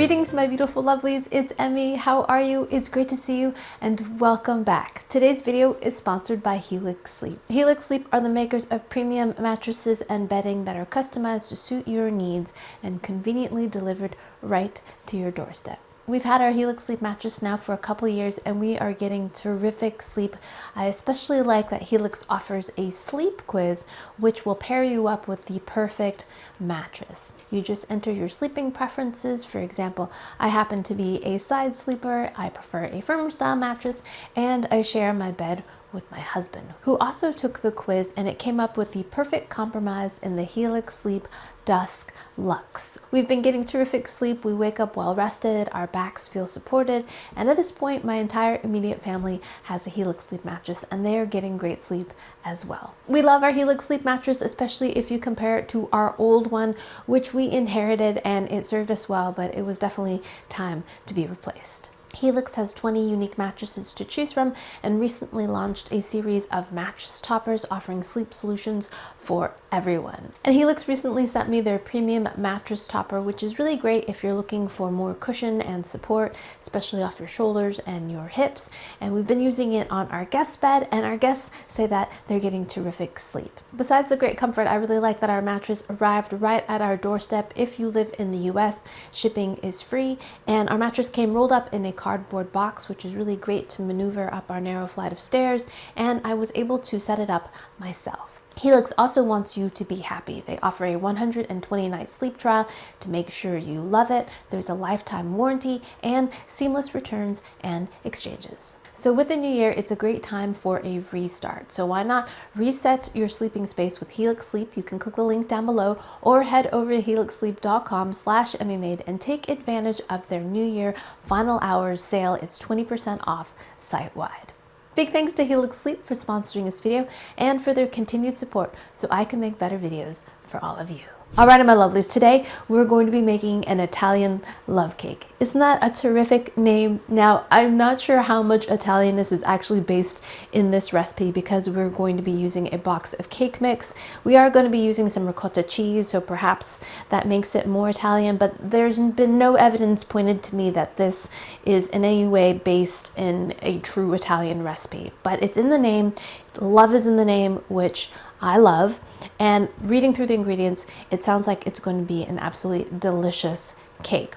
Greetings, my beautiful lovelies. It's Emmy. How are you? It's great to see you and welcome back. Today's video is sponsored by Helix Sleep. Helix Sleep are the makers of premium mattresses and bedding that are customized to suit your needs and conveniently delivered right to your doorstep. We've had our Helix Sleep mattress now for a couple years and we are getting terrific sleep. I especially like that Helix offers a sleep quiz which will pair you up with the perfect mattress. You just enter your sleeping preferences. For example, I happen to be a side sleeper, I prefer a firmer style mattress, and I share my bed with my husband, who also took the quiz, and it came up with the perfect compromise in the Helix Sleep Dusk Luxe. We've been getting terrific sleep. We wake up well rested, our backs feel supported, and at this point my entire immediate family has a Helix Sleep mattress and they are getting great sleep as well. We love our Helix Sleep mattress, especially if you compare it to our old one, which we inherited, and it served us well, but it was definitely time to be replaced. Helix has 20 unique mattresses to choose from and recently launched a series of mattress toppers offering sleep solutions for everyone. And Helix recently sent me their premium mattress topper, which is really great if you're looking for more cushion and support, especially off your shoulders and your hips. And we've been using it on our guest bed, and our guests say that they're getting terrific sleep. Besides the great comfort, I really like that our mattress arrived right at our doorstep. If you live in the US, shipping is free, and our mattress came rolled up in a cardboard box, which is really great to maneuver up our narrow flight of stairs, and I was able to set it up myself. Helix also wants you to be happy. They offer a 120-night sleep trial to make sure you love it. There's a lifetime warranty and seamless returns and exchanges. So with the new year, it's a great time for a restart. So why not reset your sleeping space with Helix Sleep? You can click the link down below or head over to helixsleep.com/emmymade and take advantage of their New Year final hours sale. It's 20% off site-wide. Big thanks to Helix Sleep for sponsoring this video and for their continued support so I can make better videos for all of you. Alright, my lovelies, today we're going to be making an Italian love cake. Isn't that a terrific name? Now, I'm not sure how much Italianness is actually based in this recipe because we're going to be using a box of cake mix. We are going to be using some ricotta cheese, so perhaps that makes it more Italian, but there's been no evidence pointed to me that this is in any way based in a true Italian recipe. But it's in the name, love is in the name, which I love, and reading through the ingredients, it sounds like it's going to be an absolutely delicious cake.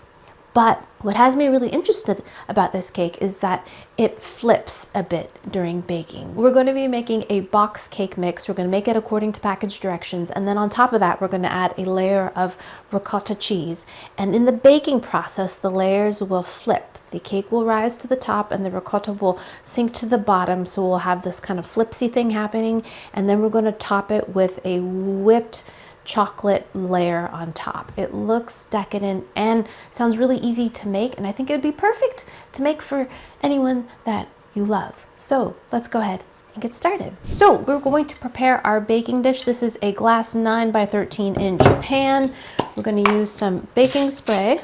But what has me really interested about this cake is that it flips a bit during baking. We're going to be making a box cake mix. We're going to make it according to package directions, and then on top of that, we're going to add a layer of ricotta cheese. And in the baking process, the layers will flip. The cake will rise to the top and the ricotta will sink to the bottom, so we'll have this kind of flipsy thing happening, and then we're going to top it with a whipped chocolate layer on top. It looks decadent and sounds really easy to make, and I think it would be perfect to make for anyone that you love. So let's go ahead and get started. So we're going to prepare our baking dish. This is a glass 9 by 13 inch pan. We're going to use some baking spray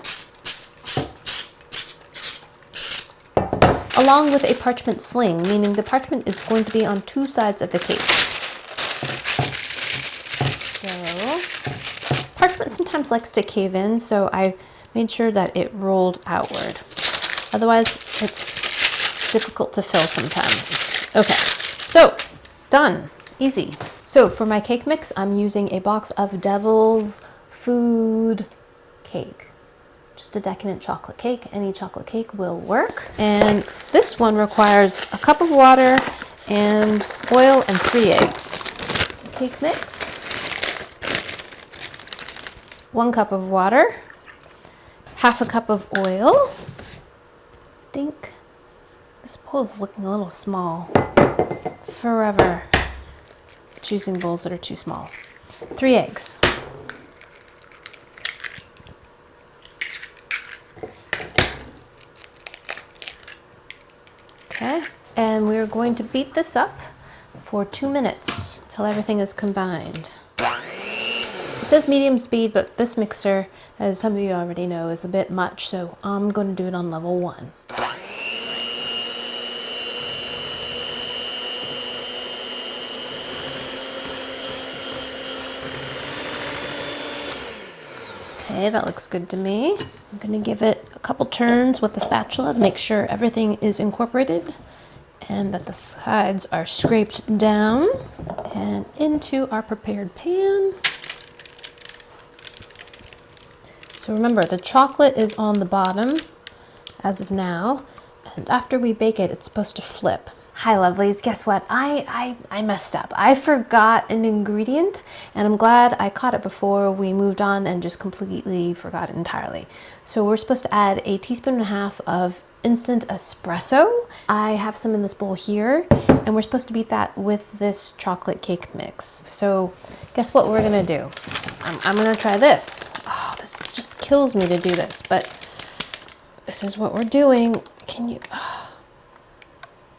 along with a parchment sling, meaning the parchment is going to be on two sides of the cake. So parchment sometimes likes to cave in, so I made sure that it rolled outward. Otherwise, it's difficult to fill sometimes. Okay, so done, easy. So for my cake mix, I'm using a box of Devil's Food cake. Just a decadent chocolate cake. Any chocolate cake will work. And this one requires a cup of water and oil and 3 eggs. Cake mix. 1 cup of water. Half a cup of oil. Dink. This bowl is looking a little small. Forever choosing bowls that are too small. 3 eggs. Okay, and we're going to beat this up for 2 minutes until everything is combined. It says medium speed, but this mixer, as some of you already know, is a bit much, so I'm going to do it on level 1. Okay, that looks good to me. I'm going to give it a couple turns with the spatula to make sure everything is incorporated and that the sides are scraped down and into our prepared pan. So remember, the chocolate is on the bottom as of now, and after we bake it, it's supposed to flip. Hi lovelies, guess what? I messed up. I forgot an ingredient, and I'm glad I caught it before we moved on and just completely forgot it entirely. So we're supposed to add a teaspoon and a half of instant espresso. I have some in this bowl here, and we're supposed to beat that with this chocolate cake mix. So guess what we're gonna do? I'm gonna try this. Oh, this just kills me to do this, but this is what we're doing. Can you,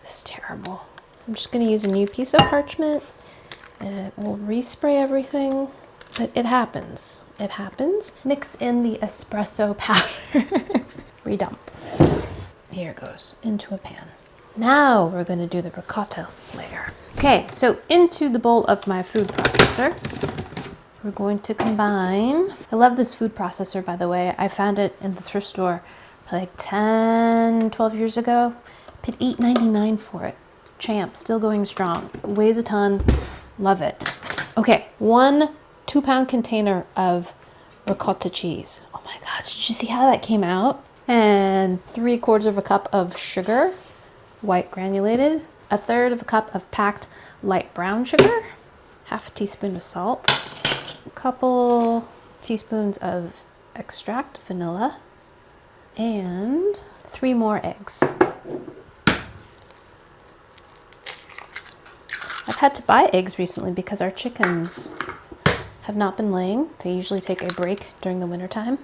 this is terrible. I'm just gonna use a new piece of parchment and we'll respray everything, but it happens. It happens. Mix in the espresso powder. Redump. Here it goes, into a pan. Now we're gonna do the ricotta layer. Okay, so into the bowl of my food processor, we're going to combine. I love this food processor, by the way. I found it in the thrift store like 10, 12 years ago. Paid $8.99 for it. Champ, still going strong. Weighs a ton, love it. Okay, 1 2-pound container of ricotta cheese. Oh my gosh, did you see how that came out? And 3/4 cup of sugar, white granulated. 1/3 cup of packed light brown sugar. 1/2 teaspoon of salt. A couple teaspoons of extract vanilla. And 3 more eggs. I've had to buy eggs recently because our chickens have not been laying. They usually take a break during the winter time.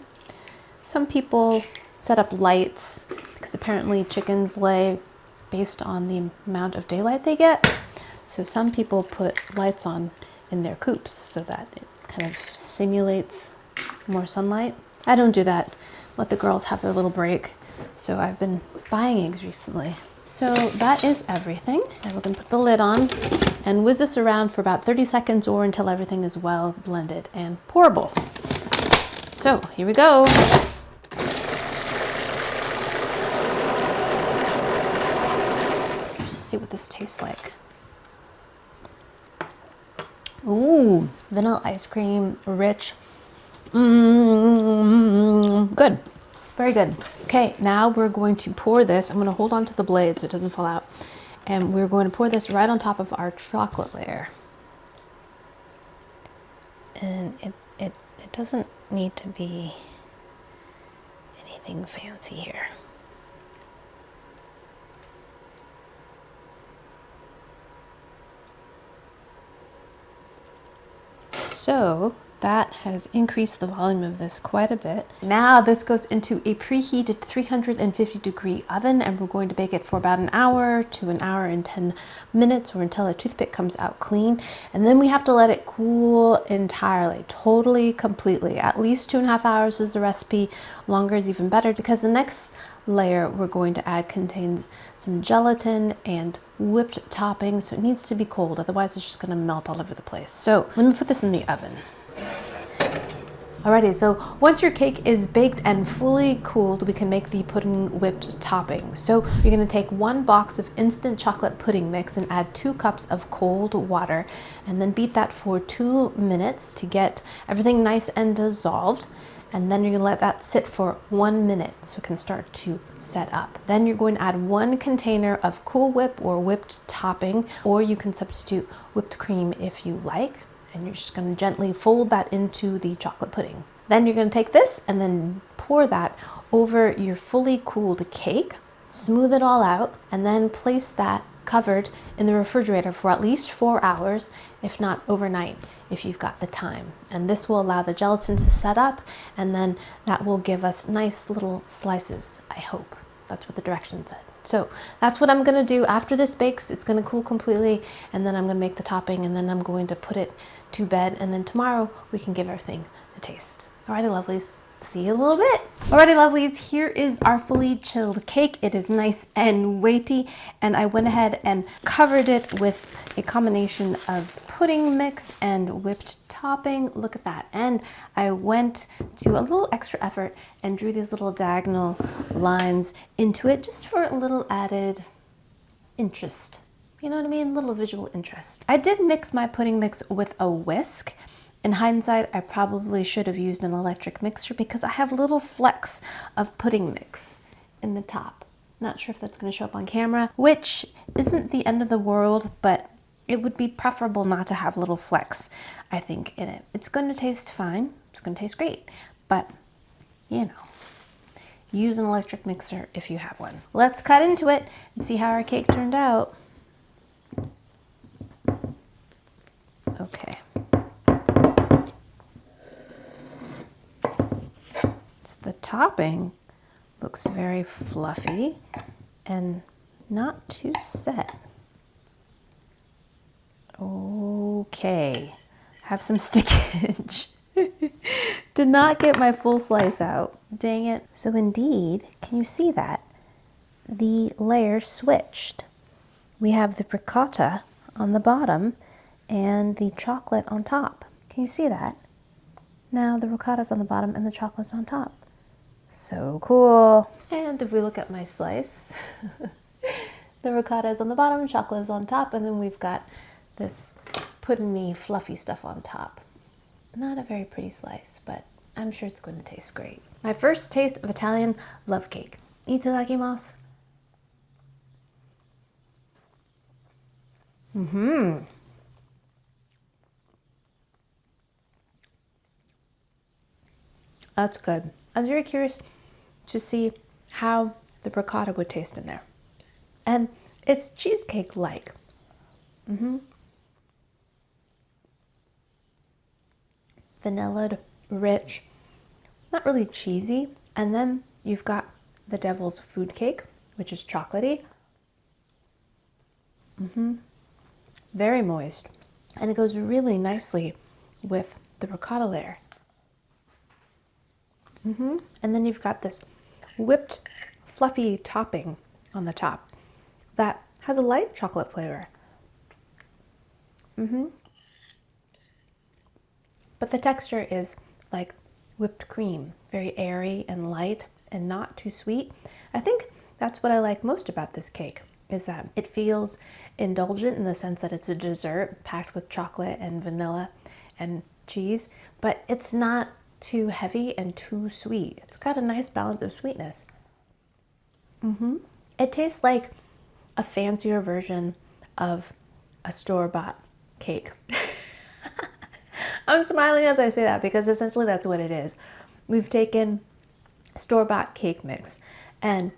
Some people set up lights because apparently chickens lay based on the amount of daylight they get. So some people put lights on in their coops so that it kind of simulates more sunlight. I don't do that. Let the girls have their little break. So I've been buying eggs recently. So that is everything. And we're gonna put the lid on and whiz this around for about 30 seconds or until everything is well blended and pourable. So here we go. Let's just see what this tastes like. Ooh, vanilla ice cream, rich. Good. Very good. Okay, now we're going to pour this. I'm going to hold on to the blade so it doesn't fall out. And we're going to pour this right on top of our chocolate layer. And it doesn't need to be anything fancy here. So that has increased the volume of this quite a bit. Now this goes into a preheated 350-degree oven, and we're going to bake it for about an hour to an hour and 10 minutes, or until a toothpick comes out clean. And then we have to let it cool entirely, totally, completely. At least 2.5 hours is the recipe. Longer is even better, because the next layer we're going to add contains some gelatin and whipped topping, so it needs to be cold, otherwise it's just going to melt all over the place. So let me put this in the oven. Alrighty, so once your cake is baked and fully cooled, we can make the pudding whipped topping. So you're going to take 1 box of instant chocolate pudding mix and add 2 cups of cold water, and then beat that for 2 minutes to get everything nice and dissolved. And then you're going to let that sit for 1 minute so it can start to set up. Then you're going to add 1 container of Cool Whip or whipped topping, or you can substitute whipped cream if you like. And you're just going to gently fold that into the chocolate pudding. Then you're going to take this and then pour that over your fully cooled cake, smooth it all out, and then place that covered in the refrigerator for at least 4 hours, if not overnight, if you've got the time. And this will allow the gelatin to set up, and then that will give us nice little slices, I hope. That's what the directions said. So that's what I'm gonna do after this bakes. It's gonna cool completely, and then I'm gonna make the topping, and then I'm going to put it to bed, and then tomorrow we can give everything a taste. Alrighty, lovelies. See you in a little bit. Alrighty, lovelies, here is our fully chilled cake. It is nice and weighty, and I went ahead and covered it with a combination of pudding mix and whipped topping. Look at that. And I went to a little extra effort and drew these little diagonal lines into it just for a little added interest. You know what I mean? A little visual interest. I did mix my pudding mix with a whisk. In hindsight, I probably should have used an electric mixer because I have little flecks of pudding mix in the top. Not sure if that's going to show up on camera, which isn't the end of the world, but it would be preferable not to have little flecks, I think, in it. It's going to taste fine. It's going to taste great, but you know, use an electric mixer if you have one. Let's cut into it and see how our cake turned out. Okay. So the topping looks very fluffy and not too set. Okay, have some stickage. Did not get my full slice out. Dang it. So indeed, can you see that? The layers switched. We have the ricotta on the bottom and the chocolate on top. Can you see that? Now the ricotta's on the bottom and the chocolate's on top. So cool. And if we look at my slice, the ricotta is on the bottom, chocolate is on top, and then we've got this puddingy, fluffy stuff on top. Not a very pretty slice, but I'm sure it's going to taste great. My first taste of Italian love cake. Itadakimasu. That's good. I was very curious to see how the ricotta would taste in there. And it's cheesecake-like. Vanilla, rich, not really cheesy. And then you've got the devil's food cake, which is chocolatey. Very moist. And it goes really nicely with the ricotta layer. And then you've got this whipped, fluffy topping on the top that has a light chocolate flavor. But the texture is like whipped cream, very airy and light and not too sweet. I think that's what I like most about this cake, is that it feels indulgent in the sense that it's a dessert packed with chocolate and vanilla and cheese, but it's not too heavy and too sweet. It's got a nice balance of sweetness. It tastes like a fancier version of a store-bought cake. I'm smiling as I say that because essentially that's what it is. We've taken store-bought cake mix and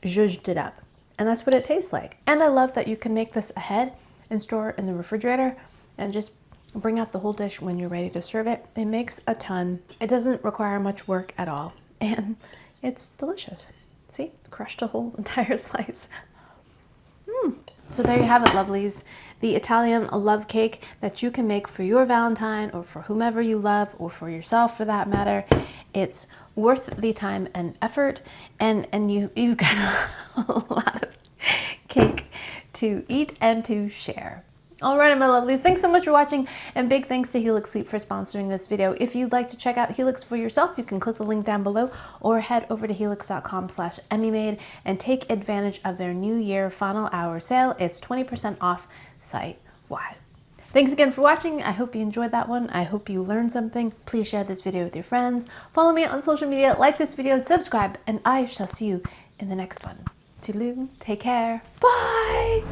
zhuzhed it up, and that's what it tastes like. And I love that you can make this ahead and store it in the refrigerator and just bring out the whole dish when you're ready to serve it. It makes a ton. It doesn't require much work at all, and it's delicious. See, crushed a whole entire slice. So there you have it, lovelies. The Italian love cake that you can make for your Valentine or for whomever you love, or for yourself for that matter. It's worth the time and effort, and you've got a lot of cake to eat and to share. Alright, my lovelies, thanks so much for watching, and big thanks to Helix Sleep for sponsoring this video. If you'd like to check out Helix for yourself, you can click the link down below or head over to helix.com/emmymade and take advantage of their New Year final hour sale. It's 20% off site-wide. Thanks again for watching. I hope you enjoyed that one. I hope you learned something. Please share this video with your friends. Follow me on social media, like this video, subscribe, and I shall see you in the next one. Toodaloo, take care, bye!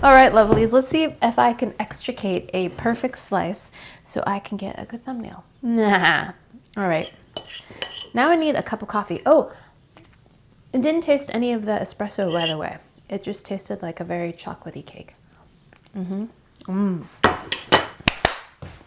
All right, lovelies, let's see if I can extricate a perfect slice so I can get a good thumbnail. Nah. All right. Now I need a cup of coffee. Oh, it didn't taste any of the espresso, by the way. It just tasted like a very chocolatey cake.